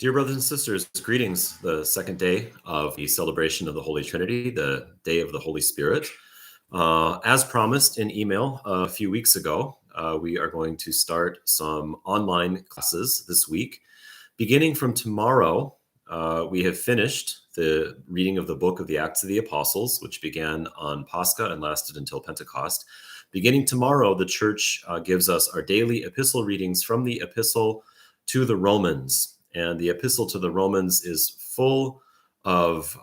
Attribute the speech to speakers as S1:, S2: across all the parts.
S1: Dear brothers and sisters, greetings. The second day of the celebration of the Holy Trinity, the day of the Holy Spirit. As promised in email a few weeks ago, we are going to start some online classes this week. Beginning from tomorrow, we have finished the reading of the book of the Acts of the Apostles, which began on Pascha and lasted until Pentecost. Beginning tomorrow, the church gives us our daily epistle readings from the Epistle to the Romans. And the Epistle to the Romans is full of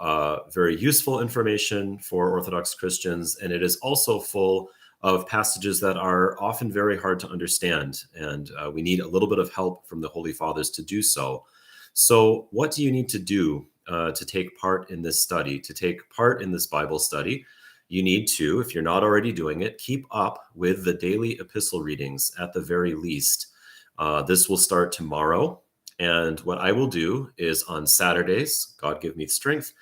S1: very useful information for Orthodox Christians, and it is also full of passages that are often very hard to understand, and we need a little bit of help from the Holy Fathers to do so. So what do you need to do to take part in this study, to take part in this Bible study? You need to, if you're not already doing it, keep up with the daily epistle readings at the very least. This will start tomorrow. And what I will do is on Saturdays, God give me strength,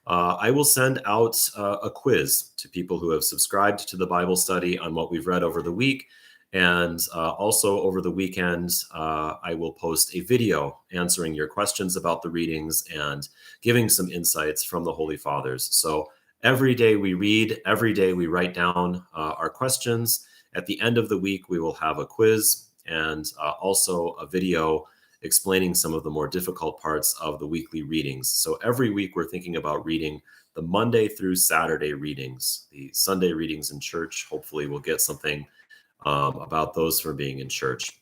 S1: I will send out a quiz to people who have subscribed to the Bible study on what we've read over the week. And also over the weekend, I will post a video answering your questions about the readings and giving some insights from the Holy Fathers. So every day we read, every day we write down our questions. At the end of the week, we will have a quiz and also a video explaining some of the more difficult parts of the weekly readings. So every week we're thinking about reading the Monday through Saturday readings. The Sunday readings in church, hopefully we'll get something about those for being in church.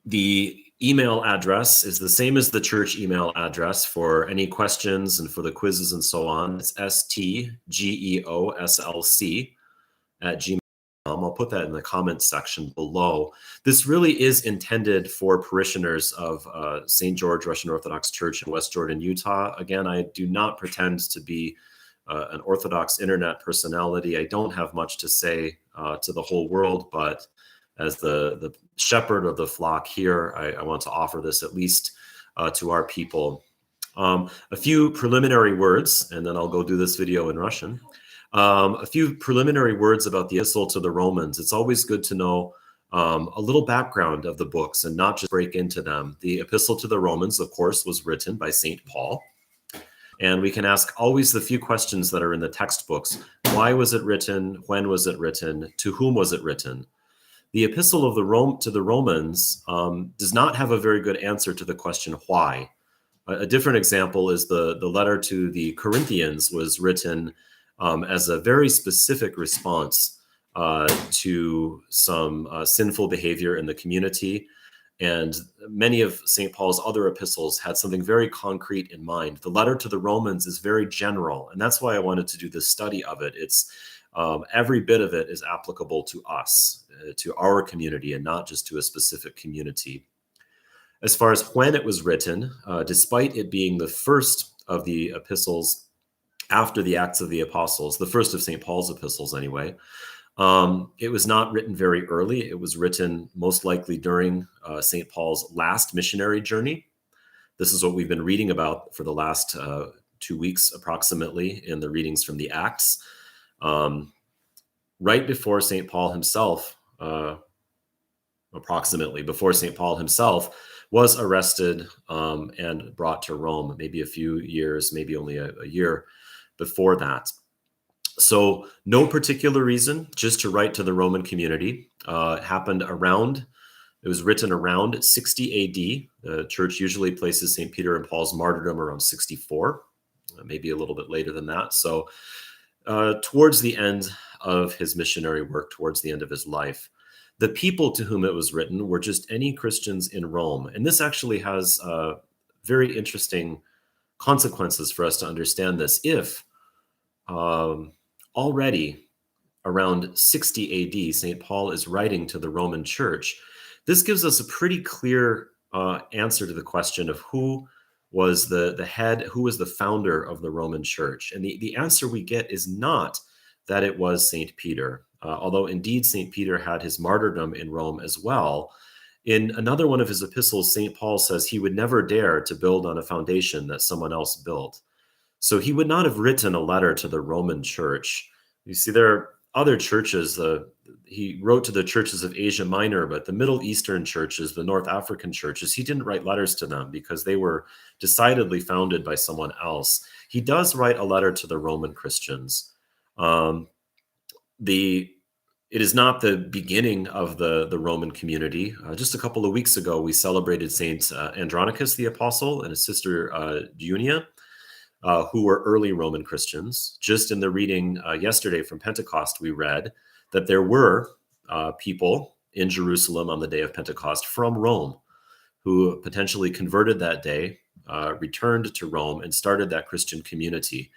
S1: The email address is the same as the church email address for any questions and for the quizzes and so on. It's stgeoslc@gmail.com. I'll put that in the comments section below. This really is intended for parishioners of St. George Russian Orthodox Church in West Jordan, Utah. Again, I do not pretend to be an Orthodox internet personality. I don't have much to say to the whole world, but as the shepherd of the flock here, I want to offer this at least to our people. A few preliminary words, and then I'll go do this video in Russian. A few preliminary words about the Epistle to the Romans. It's always good to know a little background of the books and not just break into them. The Epistle to the Romans, of course, was written by St. Paul. And we can ask always the few questions that are in the textbooks. Why was it written? When was it written? To whom was it written? The Epistle of to the Romans does not have a very good answer to the question why. A different example is the letter to the Corinthians was written as a very specific response to some sinful behavior in the community. And many of St. Paul's other epistles had something very concrete in mind. The letter to the Romans is very general, and that's why I wanted to do this study of it. It's every bit of it is applicable to us, to our community, and not just to a specific community. As far as when it was written, despite it being the first of the epistles after the Acts of the Apostles, the first of St. Paul's epistles anyway, it was not written very early. It was written most likely during St. Paul's last missionary journey. This is what we've been reading about for the last 2 weeks approximately in the readings from the Acts. Right before St. Paul himself, approximately before St. Paul himself was arrested and brought to Rome, maybe a few years, maybe only a year before that. So no particular reason, just to write to the Roman community. It was written around 60 AD. The church usually places St. Peter and Paul's martyrdom around 64, maybe a little bit later than that. So towards the end of his missionary work, towards the end of his life. The people to whom it was written were just any Christians in Rome. And this actually has very interesting consequences for us to understand this. If already around 60 AD, St. Paul is writing to the Roman church, this gives us a pretty clear answer to the question of who was the head, who was the founder of the Roman church. And the answer we get is not that it was St. Peter, although indeed St. Peter had his martyrdom in Rome as well. In another one of his epistles, St. Paul says he would never dare to build on a foundation that someone else built. So he would not have written a letter to the Roman church. You see, there are other churches, the he wrote to the churches of Asia Minor, but the Middle Eastern churches, the North African churches, he didn't write letters to them because they were decidedly founded by someone else. He does write a letter to the Roman Christians. It is not the beginning of the Roman community. Just a couple of weeks ago, we celebrated Saint Andronicus the Apostle and his sister Junia, who were early Roman Christians. Just in the reading yesterday from Pentecost, we read that there were people in Jerusalem on the day of Pentecost from Rome who potentially converted that day, returned to Rome, and started that Christian community.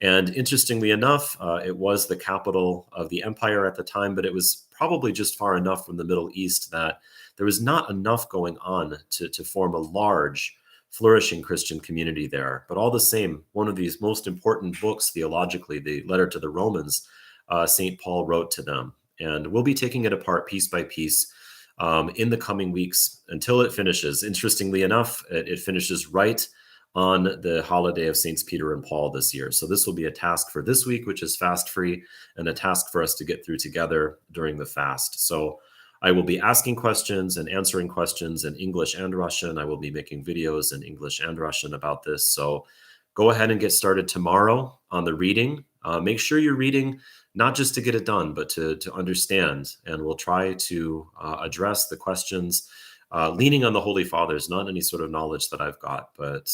S1: And interestingly enough, it was the capital of the empire at the time, but it was probably just far enough from the Middle East that there was not enough going on to form a large, flourishing Christian community there. But all the same, one of these most important books theologically, the letter to the Romans, St. Paul wrote to them. And we'll be taking it apart piece by piece in the coming weeks until it finishes. Interestingly enough, it finishes right on the holiday of Saints Peter and Paul this year. So this will be a task for this week, which is fast free, and a task for us to get through together during the fast. So I will be asking questions and answering questions in English and Russian. I will be making videos in English and Russian about this. So go ahead and get started tomorrow on the reading. Make sure you're reading not just to get it done, but to understand. And we'll try to address the questions leaning on the Holy Fathers, not any sort of knowledge that I've got, but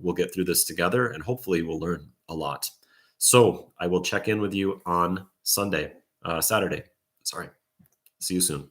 S1: we'll get through this together and hopefully we'll learn a lot. So I will check in with you on Saturday. Sorry. See you soon.